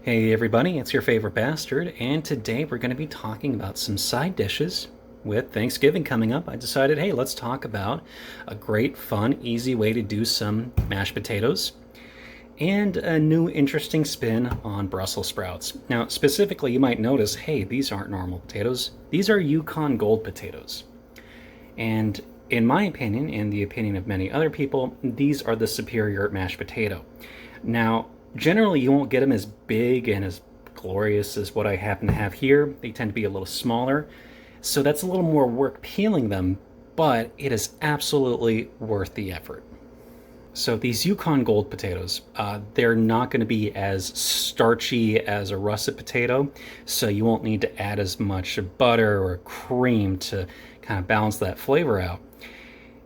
Hey everybody, it's your favorite bastard, and today we're going to be talking about some side dishes. With Thanksgiving coming up, I decided, hey, let's talk about a great, fun, easy way to do some mashed potatoes and a new interesting spin on Brussels sprouts. Now, specifically, you might notice, hey, these aren't normal potatoes. These are Yukon Gold potatoes. And in my opinion, and the opinion of many other people, these are the superior mashed potato. Now, generally, you won't get them as big and as glorious as what I happen to have here. They tend to be a little smaller, so that's a little more work peeling them, but it is absolutely worth the effort. So these Yukon Gold potatoes, they're not going to be as starchy as a russet potato, so you won't need to add as much butter or cream to kind of balance that flavor out.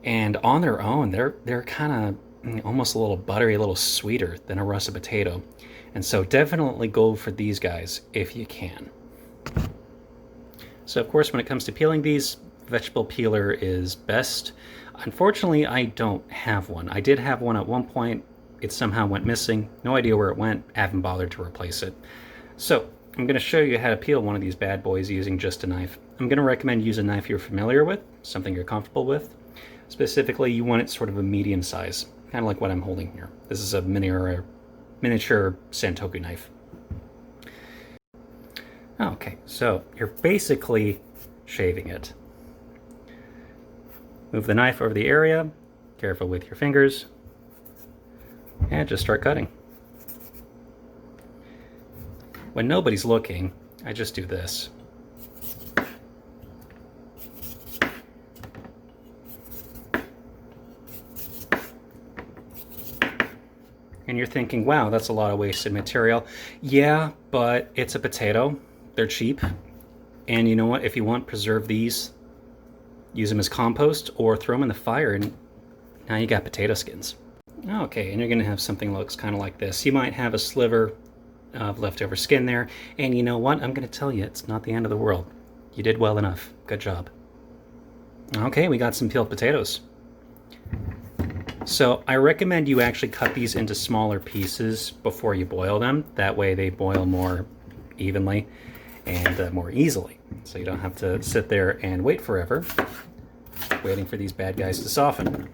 And on their own, they're kind of almost a little buttery, a little sweeter than a russet potato. And so definitely go for these guys if you can. So of course, when it comes to peeling these, vegetable peeler is best. Unfortunately, I don't have one. I did have one at one point. It somehow went missing. No idea where it went. I haven't bothered to replace it. So I'm going to show you how to peel one of these bad boys using just a knife. I'm going to recommend use a knife you're familiar with, something you're comfortable with. Specifically, you want it sort of a medium size, kind of like what I'm holding here. This is a miniature Santoku knife. Okay, so you're basically shaving it. Move the knife over the area, careful with your fingers, and just start cutting. When nobody's looking, I just do this. And you're thinking, wow, that's a lot of wasted material. Yeah, but it's a potato. They're cheap. And you know what? If you want, preserve these. Use them as compost or throw them in the fire and now you got potato skins. Okay, and you're going to have something that looks kind of like this. You might have a sliver of leftover skin there. And you know what? I'm going to tell you, it's not the end of the world. You did well enough. Good job. Okay, we got some peeled potatoes. So I recommend you actually cut these into smaller pieces before you boil them. That way they boil more evenly and more easily. So you don't have to sit there and wait forever, waiting for these bad guys to soften.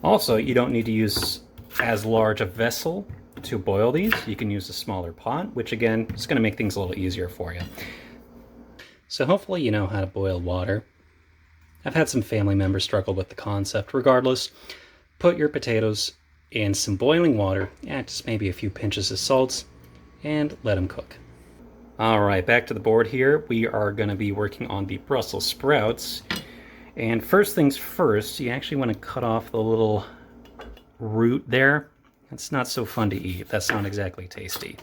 Also, you don't need to use as large a vessel to boil these. You can use a smaller pot, which again is going to make things a little easier for you. So hopefully you know how to boil water. I've had some family members struggle with the concept. Regardless, put your potatoes in some boiling water, just maybe a few pinches of salt, and let them cook. All right, back to the board here. We are going to be working on the Brussels sprouts. And first things first, you actually want to cut off the little root there. It's not so fun to eat. That's not exactly tasty.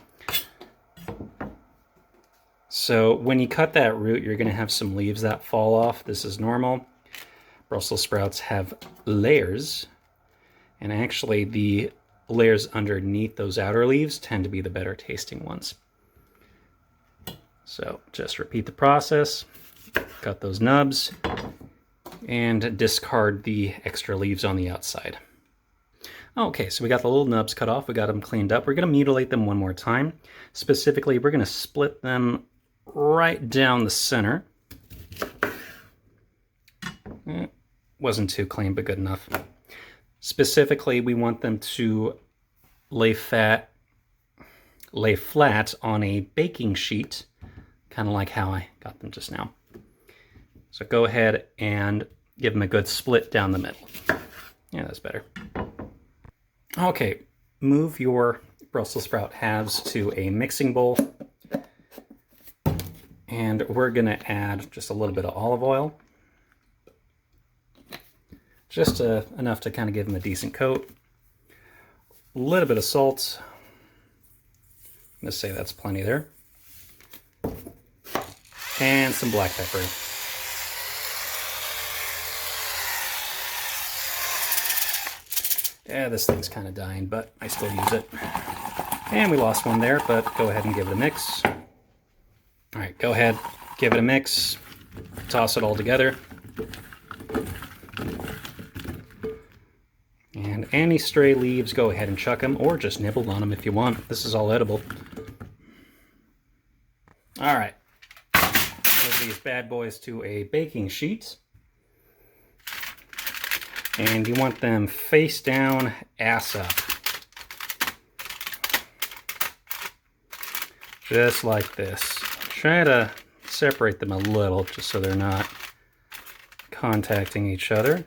So when you cut that root, you're going to have some leaves that fall off. This is normal. Brussels sprouts have layers, and actually the layers underneath those outer leaves tend to be the better tasting ones. So just repeat the process, cut those nubs, and discard the extra leaves on the outside. Okay, so we got the little nubs cut off, we got them cleaned up. We're going to mutilate them one more time. Specifically, we're going to split them right down the center. Wasn't too clean, but good enough. Specifically, we want them to lay flat on a baking sheet, kind of like how I got them just now. So go ahead and give them a good split down the middle. Yeah, that's better. Okay, move your Brussels sprout halves to a mixing bowl. And we're going to add just a little bit of olive oil. Just enough to kind of give them a decent coat. A little bit of salt. Let's say that's plenty there. And some black pepper. Yeah, this thing's kind of dying, but I still use it. And we lost one there, but go ahead and give it a mix. All right, go ahead, give it a mix, toss it all together. And any stray leaves, go ahead and chuck them, or just nibble on them if you want. This is all edible. All right, move these bad boys to a baking sheet. And you want them face down, ass up. Just like this. Try to separate them a little just so they're not contacting each other.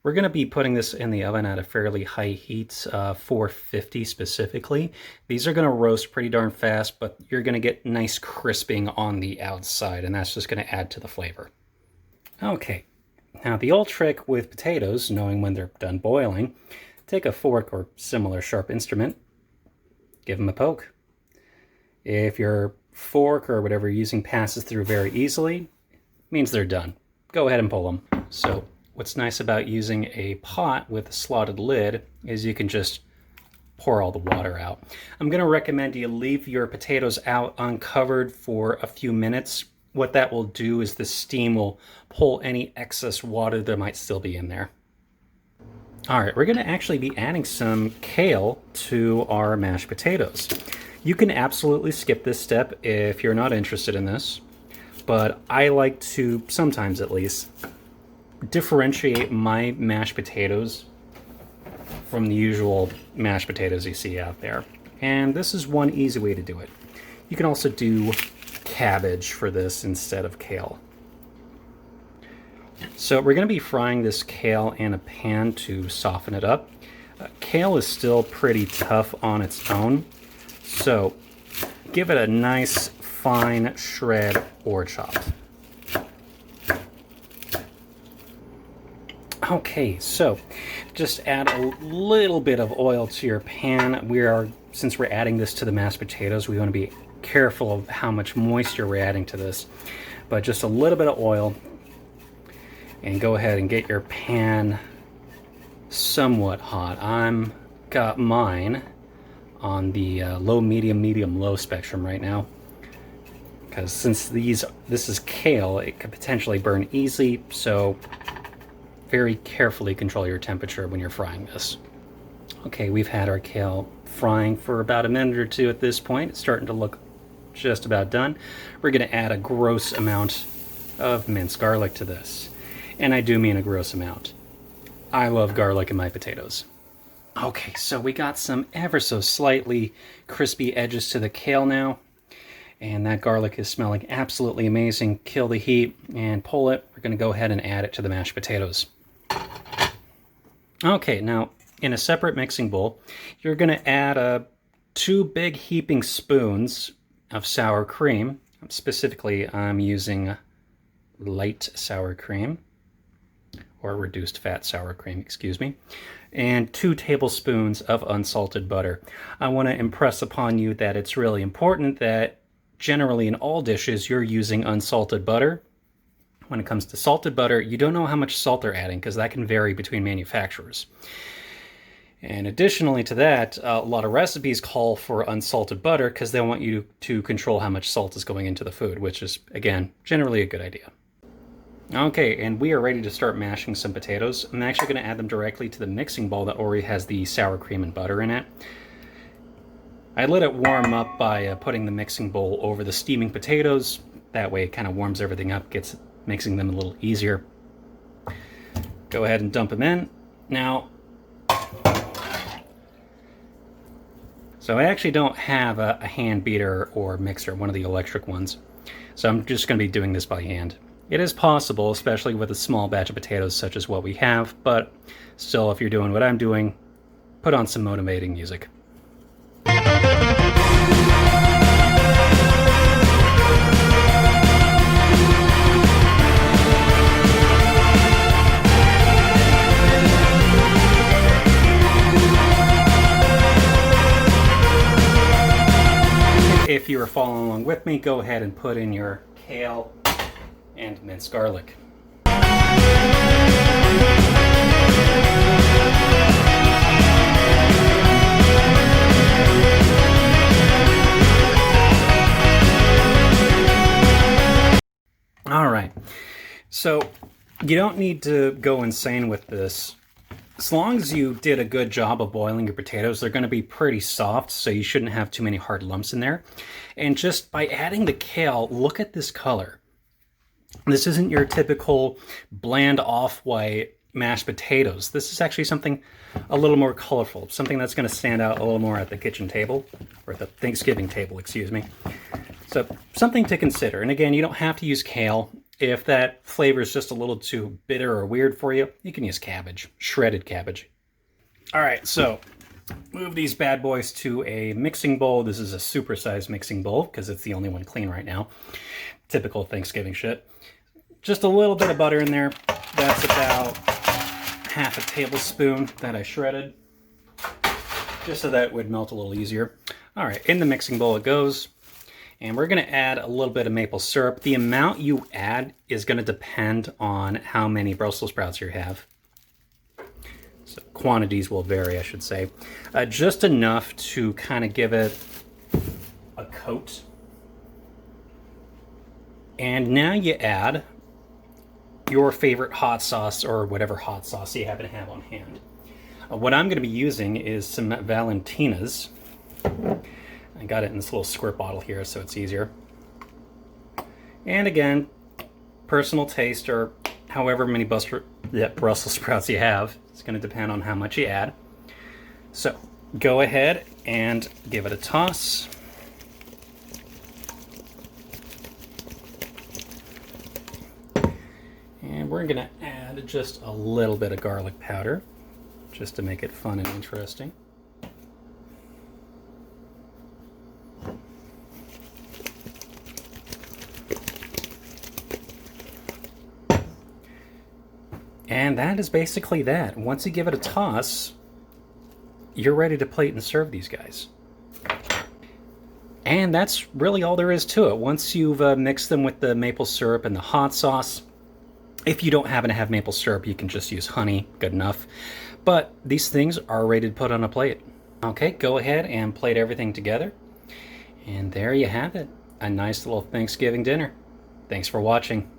We're going to be putting this in the oven at a fairly high heat, 450 specifically. These are going to roast pretty darn fast, but you're going to get nice crisping on the outside, and that's just going to add to the flavor. Okay, now the old trick with potatoes, knowing when they're done boiling, take a fork or similar sharp instrument, give them a poke. If your fork or whatever you're using passes through very easily, it means they're done. Go ahead and pull them. So what's nice about using a pot with a slotted lid is you can just pour all the water out. I'm going to recommend you leave your potatoes out uncovered for a few minutes. What that will do is the steam will pull any excess water that might still be in there. All right, we're going to actually be adding some kale to our mashed potatoes. You can absolutely skip this step if you're not interested in this, but I like to, sometimes at least, differentiate my mashed potatoes from the usual mashed potatoes you see out there. And this is one easy way to do it. You can also do cabbage for this instead of kale. So we're going to be frying this kale in a pan to soften it up. Kale is still pretty tough on its own, so give it a nice fine shred or chop. Okay, so just add a little bit of oil to your pan. Since we're adding this to the mashed potatoes, we want to be careful of how much moisture we're adding to this, but just a little bit of oil, and go ahead and get your pan somewhat hot. I'm got mine on the low, medium, medium, low spectrum right now, because since this is kale, it could potentially burn easily, so very carefully control your temperature when you're frying this. Okay, we've had our kale frying for about a minute or two at this point. It's starting to look just about done. We're going to add a gross amount of minced garlic to this. And I do mean a gross amount. I love garlic in my potatoes. Okay, so we got some ever so slightly crispy edges to the kale now. And that garlic is smelling absolutely amazing. Kill the heat and pull it. We're going to go ahead and add it to the mashed potatoes. Okay, now in a separate mixing bowl, you're going to add 2 big heaping spoons of sour cream. Specifically, I'm using light sour cream, or reduced fat sour cream, excuse me, and 2 tablespoons of unsalted butter. I want to impress upon you that it's really important that generally in all dishes you're using unsalted butter. When it comes to salted butter, you don't know how much salt they're adding because that can vary between manufacturers. And additionally to that, a lot of recipes call for unsalted butter because they want you to control how much salt is going into the food, which is, again, generally a good idea. Okay, and we are ready to start mashing some potatoes. I'm actually going to add them directly to the mixing bowl that already has the sour cream and butter in it. I let it warm up by putting the mixing bowl over the steaming potatoes. That way it kind of warms everything up, gets mixing them a little easier. Go ahead and dump them in. Now, so I actually don't have a hand beater or mixer, one of the electric ones. So I'm just going to be doing this by hand. It is possible, especially with a small batch of potatoes such as what we have, but still, if you're doing what I'm doing, put on some motivating music. If you are following along with me, go ahead and put in your kale and minced garlic. All right, so You don't need to go insane with this. As long as you did a good job of boiling your potatoes, they're going to be pretty soft, so you shouldn't have too many hard lumps in there. And just by adding the kale, look at this color. This isn't your typical bland off-white mashed potatoes. This is actually something a little more colorful, something that's going to stand out a little more at the kitchen table, or the Thanksgiving table, excuse me. So something to consider. And again, you don't have to use kale. If that flavor is just a little too bitter or weird for you, you can use cabbage, shredded cabbage. All right, so move these bad boys to a mixing bowl. This is a supersized mixing bowl because it's the only one clean right now. Typical Thanksgiving shit. Just a little bit of butter in there. That's about half a tablespoon that I shredded, just so that it would melt a little easier. All right, in the mixing bowl it goes. And we're going to add a little bit of maple syrup. The amount you add is going to depend on how many Brussels sprouts you have. So quantities will vary, I should say. Just enough to kind of give it a coat. And now you add your favorite hot sauce, or whatever hot sauce you happen to have on hand. What I'm going to be using is some Valentina's. I got it in this little squirt bottle here, so it's easier. And again, personal taste, or however many Brussels sprouts you have. It's going to depend on how much you add. So go ahead and give it a toss. And we're going to add just a little bit of garlic powder, just to make it fun and interesting. And that is basically that. Once you give it a toss, you're ready to plate and serve these guys. And that's really all there is to it. Once you've mixed them with the maple syrup and the hot sauce, if you don't happen to have maple syrup, you can just use honey, good enough. But these things are ready to put on a plate. Okay, go ahead and plate everything together. And there you have it, a nice little Thanksgiving dinner. Thanks for watching.